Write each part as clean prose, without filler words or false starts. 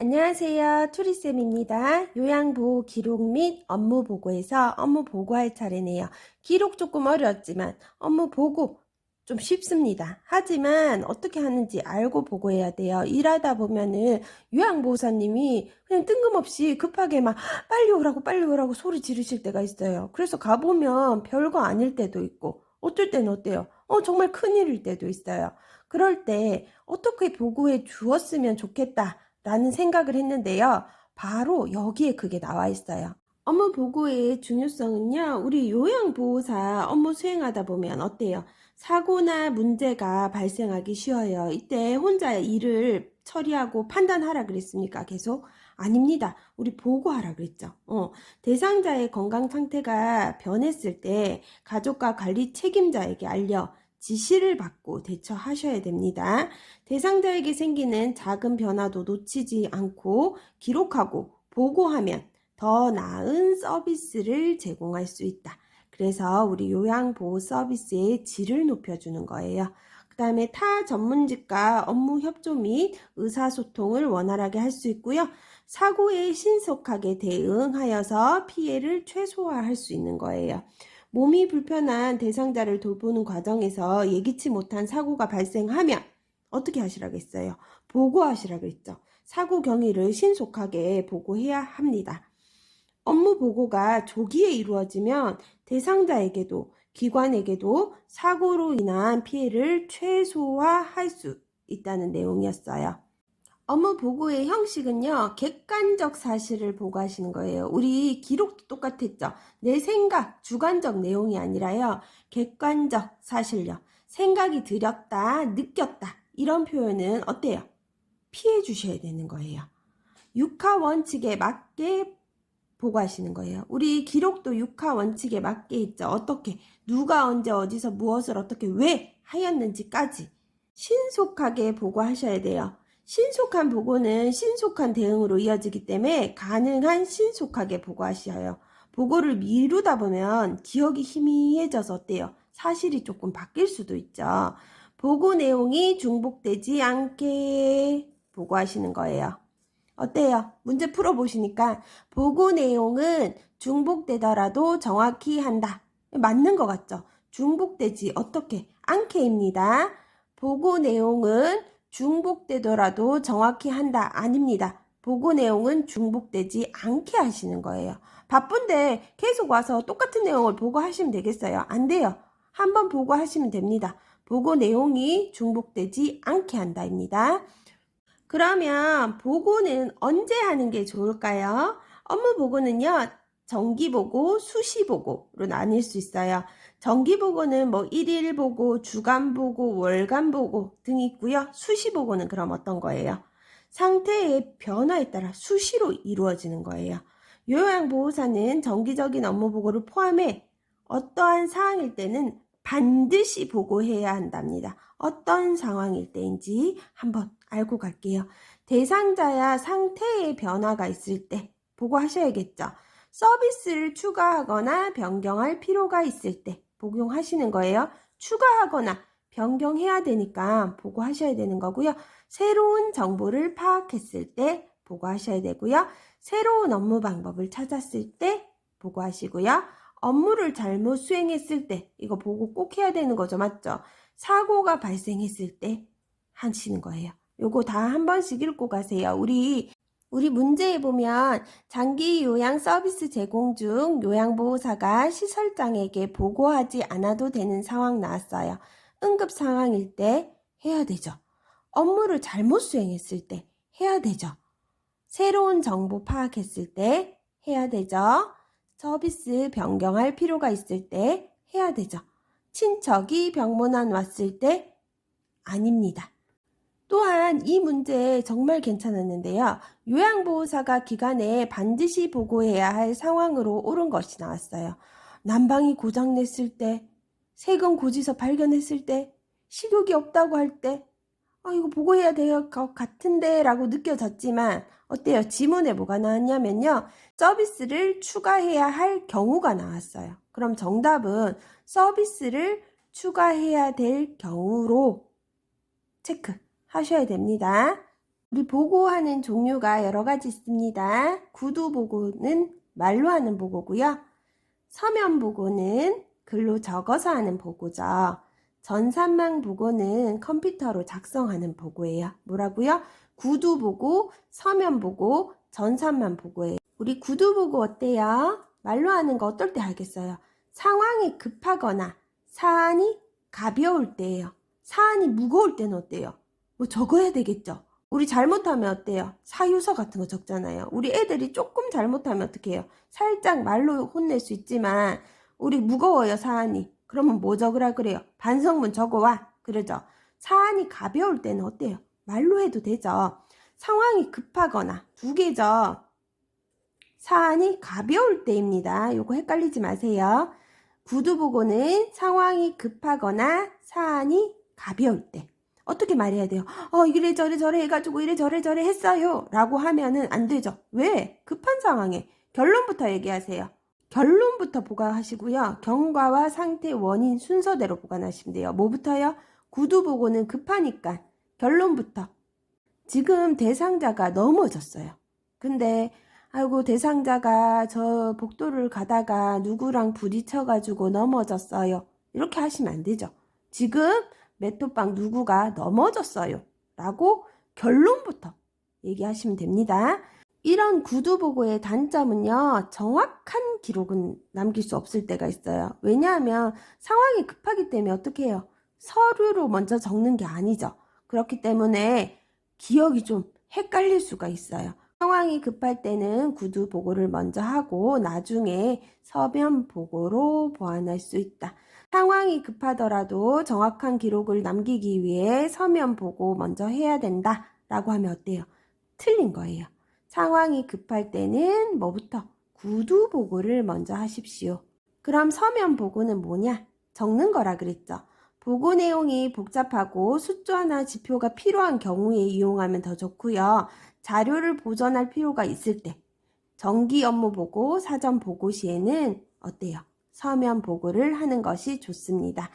안녕하세요. 투리쌤입니다. 요양보호 기록 및 업무 보고에서 업무 보고할 차례네요. 기록 조금 어려웠지만 업무 보고 좀 쉽습니다. 하지만 어떻게 하는지 알고 보고해야 돼요. 일하다 보면은 요양보호사님이 그냥 뜬금없이 급하게 막 빨리 오라고 소리 지르실 때가 있어요. 그래서 가보면 별거 아닐 때도 있고 어떨 때는 어때요? 정말 큰일일 때도 있어요. 그럴 때 어떻게 보고해 주었으면 좋겠다 라는 생각을 했는데요. 바로 여기에 그게 나와 있어요. 업무 보고의 중요성은요. 우리 요양보호사 업무 수행하다 보면 어때요? 사고나 문제가 발생하기 쉬워요. 이때 혼자 일을 처리하고 판단하라 그랬습니까? 계속? 아닙니다. 우리 보고하라 그랬죠. 대상자의 건강 상태가 변했을 때 가족과 관리 책임자에게 알려 지시를 받고 대처하셔야 됩니다. 대상자에게 생기는 작은 변화도 놓치지 않고 기록하고 보고하면 더 나은 서비스를 제공할 수 있다. 그래서 우리 요양보호 서비스의 질을 높여주는 거예요. 그 다음에 타 전문직과 업무 협조 및 의사소통을 원활하게 할 수 있고요. 사고에 신속하게 대응하여서 피해를 최소화할 수 있는 거예요. 몸이 불편한 대상자를 돌보는 과정에서 예기치 못한 사고가 발생하면 어떻게 하시라겠어요? 보고하시라고 했죠. 사고 경위를 신속하게 보고해야 합니다. 업무 보고가 조기에 이루어지면 대상자에게도 기관에게도 사고로 인한 피해를 최소화할 수 있다는 내용이었어요. 업무 보고의 형식은요, 객관적 사실을 보고하시는 거예요. 우리 기록도 똑같았죠. 내 생각, 주관적 내용이 아니라요, 객관적 사실요. 생각이 들었다, 느꼈다. 이런 표현은 어때요? 피해 주셔야 되는 거예요. 육하 원칙에 맞게 보고하시는 거예요. 우리 기록도 육하 원칙에 맞게 있죠. 어떻게, 누가 언제 어디서 무엇을 어떻게 왜 하였는지까지 신속하게 보고하셔야 돼요. 신속한 보고는 신속한 대응으로 이어지기 때문에 가능한 신속하게 보고하셔요. 보고를 미루다 보면 기억이 희미해져서 어때요? 사실이 조금 바뀔 수도 있죠. 보고 내용이 중복되지 않게 보고하시는 거예요. 어때요? 문제 풀어보시니까 보고 내용은 중복되더라도 정확히 한다. 맞는 것 같죠? 중복되지 어떻게? 않게입니다. 보고 내용은 중복되더라도 정확히 한다. 아닙니다. 보고 내용은 중복되지 않게 하시는 거예요. 바쁜데 계속 와서 똑같은 내용을 보고하시면 되겠어요? 안 돼요. 한번 보고하시면 됩니다. 보고 내용이 중복되지 않게 한다입니다. 그러면 보고는 언제 하는 게 좋을까요? 업무 보고는요, 정기 보고, 수시 보고로 나뉠 수 있어요. 정기 보고는 뭐 일일 보고, 주간 보고, 월간 보고 등이 있고요. 수시 보고는 그럼 어떤 거예요? 상태의 변화에 따라 수시로 이루어지는 거예요. 요양보호사는 정기적인 업무 보고를 포함해 어떠한 상황일 때는 반드시 보고해야 한답니다. 어떤 상황일 때인지 한번 알고 갈게요. 대상자야 상태의 변화가 있을 때 보고하셔야겠죠. 서비스를 추가하거나 변경할 필요가 있을 때 복용하시는 거예요. 추가하거나 변경해야 되니까 보고하셔야 되는 거고요. 새로운 정보를 파악했을 때 보고하셔야 되고요. 새로운 업무 방법을 찾았을 때 보고하시고요. 업무를 잘못 수행했을 때 이거 보고 꼭 해야 되는 거죠. 맞죠? 사고가 발생했을 때 하시는 거예요. 요거 다 한 번씩 읽고 가세요. 우리 문제에 보면 장기 요양 서비스 제공 중 요양보호사가 시설장에게 보고하지 않아도 되는 상황 나왔어요. 응급 상황일 때 해야 되죠. 업무를 잘못 수행했을 때 해야 되죠. 새로운 정보 파악했을 때 해야 되죠. 서비스 변경할 필요가 있을 때 해야 되죠. 친척이 병문안 왔을 때 아닙니다. 또한 이 문제 정말 괜찮았는데요. 요양보호사가 기간에 반드시 보고해야 할 상황으로 옳은 것이 나왔어요. 난방이 고장냈을 때, 세금 고지서 발견했을 때, 식욕이 없다고 할 때, 이거 보고해야 될 것 같은데 라고 느껴졌지만 어때요? 지문에 뭐가 나왔냐면요. 서비스를 추가해야 할 경우가 나왔어요. 그럼 정답은 서비스를 추가해야 될 경우로 체크하셔야 됩니다. 우리 보고하는 종류가 여러 가지 있습니다. 구두 보고는 말로 하는 보고고요. 서면 보고는 글로 적어서 하는 보고죠. 전산망 보고는 컴퓨터로 작성하는 보고예요. 뭐라고요? 구두 보고, 서면 보고, 전산망 보고예요. 우리 구두 보고 어때요? 말로 하는 거 어떨 때 하겠어요? 상황이 급하거나 사안이 가벼울 때예요. 사안이 무거울 때는 어때요? 뭐 적어야 되겠죠? 우리 잘못하면 어때요? 사유서 같은 거 적잖아요. 우리 애들이 조금 잘못하면 어떻게 해요? 살짝 말로 혼낼 수 있지만 우리 무거워요, 사안이. 그러면 뭐 적으라 그래요? 반성문 적어와. 그러죠. 사안이 가벼울 때는 어때요? 말로 해도 되죠. 상황이 급하거나 두 개죠. 사안이 가벼울 때입니다. 요거 헷갈리지 마세요. 구두 보고는 상황이 급하거나 사안이 가벼울 때. 어떻게 말해야 돼요? 이래저래 저래 해가지고 이래저래 저래 했어요 라고 하면은 안 되죠. 왜? 급한 상황에 결론부터 얘기하세요. 결론부터 보관하시고요. 경과와 상태, 원인 순서대로 보관하시면 돼요. 뭐부터요? 구두 보고는 급하니까 결론부터. 지금 대상자가 넘어졌어요. 근데 아이고 대상자가 저 복도를 가다가 누구랑 부딪혀가지고 넘어졌어요. 이렇게 하시면 안 되죠. 지금 메토빵 누구가 넘어졌어요. 라고 결론부터 얘기하시면 됩니다. 이런 구두보고의 단점은요. 정확한 기록은 남길 수 없을 때가 있어요. 왜냐하면 상황이 급하기 때문에 어떻게 해요? 서류로 먼저 적는 게 아니죠. 그렇기 때문에 기억이 좀 헷갈릴 수가 있어요. 상황이 급할 때는 구두 보고를 먼저 하고 나중에 서면 보고로 보완할 수 있다. 상황이 급하더라도 정확한 기록을 남기기 위해 서면 보고 먼저 해야 된다 라고 하면 어때요? 틀린 거예요. 상황이 급할 때는 뭐부터? 구두 보고를 먼저 하십시오. 그럼 서면 보고는 뭐냐? 적는 거라 그랬죠. 보고 내용이 복잡하고 숫자나 지표가 필요한 경우에 이용하면 더 좋고요. 자료를 보존할 필요가 있을 때 정기 업무 보고, 사전 보고 시에는 어때요? 서면 보고를 하는 것이 좋습니다.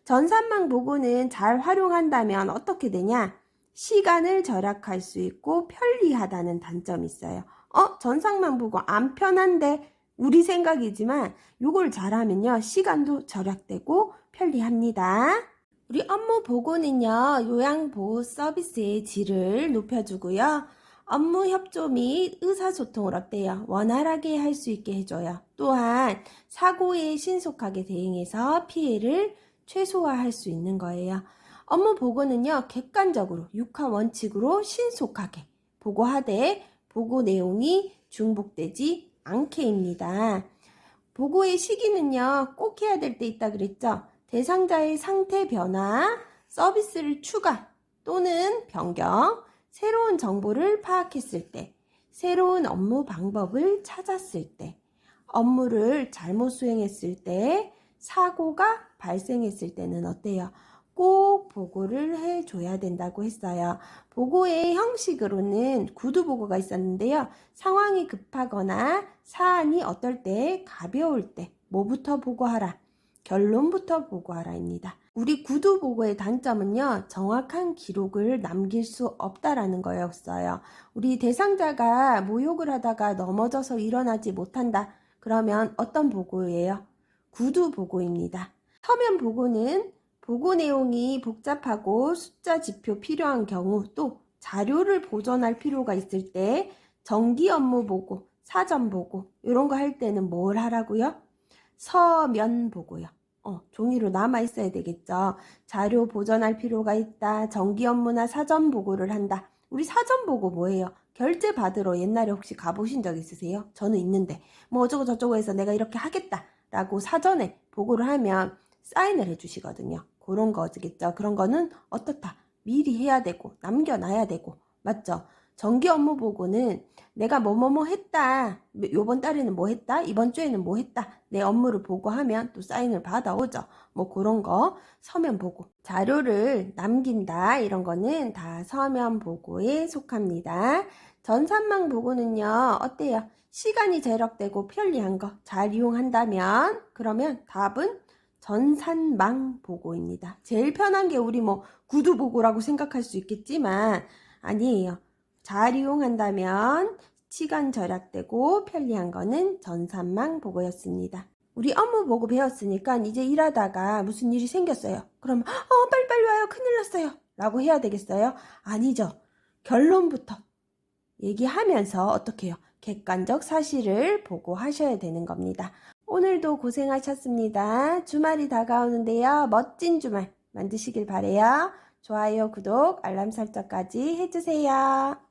전산망 보고는 잘 활용한다면 어떻게 되냐? 시간을 절약할 수 있고 편리하다는 단점이 있어요. 전산망 보고 안 편한데 우리 생각이지만 이걸 잘하면요. 시간도 절약되고 편리합니다. 우리 업무 보고는요. 요양보호 서비스의 질을 높여주고요. 업무 협조 및 의사소통을 어때요? 원활하게 할 수 있게 해줘요. 또한 사고에 신속하게 대응해서 피해를 최소화할 수 있는 거예요. 업무 보고는요. 객관적으로 육하 원칙으로 신속하게 보고하되 보고 내용이 중복되지 않게입니다. 보고의 시기는요. 꼭 해야 될 때 있다 그랬죠? 대상자의 상태 변화, 서비스를 추가 또는 변경, 새로운 정보를 파악했을 때, 새로운 업무 방법을 찾았을 때, 업무를 잘못 수행했을 때, 사고가 발생했을 때는 어때요? 꼭 보고를 해줘야 된다고 했어요. 보고의 형식으로는 구두보고가 있었는데요. 상황이 급하거나 사안이 어떨 때 가벼울 때 뭐부터 보고하라? 결론부터 보고하라입니다. 우리 구두보고의 단점은요. 정확한 기록을 남길 수 없다라는 거였어요. 우리 대상자가 모욕을 하다가 넘어져서 일어나지 못한다. 그러면 어떤 보고예요? 구두보고입니다. 서면 보고는 보고 내용이 복잡하고 숫자 지표 필요한 경우 또 자료를 보존할 필요가 있을 때 정기 업무 보고, 사전 보고 이런 거 할 때는 뭘 하라고요? 서면 보고요. 종이로 남아 있어야 되겠죠. 자료 보존할 필요가 있다. 정기 업무나 사전 보고를 한다. 우리 사전 보고 뭐예요? 결제 받으러 옛날에 혹시 가보신 적 있으세요? 저는 있는데 뭐 어쩌고 저쩌고 해서 내가 이렇게 하겠다 라고 사전에 보고를 하면 사인을 해주시거든요. 그런 거겠죠. 그런 거는 어떻다. 미리 해야 되고 남겨놔야 되고 맞죠? 정기 업무 보고는 내가 뭐뭐뭐 했다. 요번 달에는 뭐 했다. 이번 주에는 뭐 했다. 내 업무를 보고하면 또 사인을 받아오죠. 뭐 그런 거 서면 보고. 자료를 남긴다. 이런 거는 다 서면 보고에 속합니다. 전산망 보고는요. 어때요? 시간이 절약되고 편리한 거 잘 이용한다면 그러면 답은 전산망 보고입니다. 제일 편한 게 우리 뭐 구두 보고라고 생각할 수 있겠지만 아니에요. 잘 이용한다면 시간 절약되고 편리한 거는 전산망 보고였습니다. 우리 업무 보고 배웠으니까 이제 일하다가 무슨 일이 생겼어요. 그럼 빨리빨리 와요. 큰일 났어요. 라고 해야 되겠어요? 아니죠. 결론부터 얘기하면서 어떻게 해요? 객관적 사실을 보고하셔야 되는 겁니다. 오늘도 고생하셨습니다. 주말이 다가오는데요. 멋진 주말 만드시길 바래요. 좋아요, 구독, 알람 설정까지 해주세요.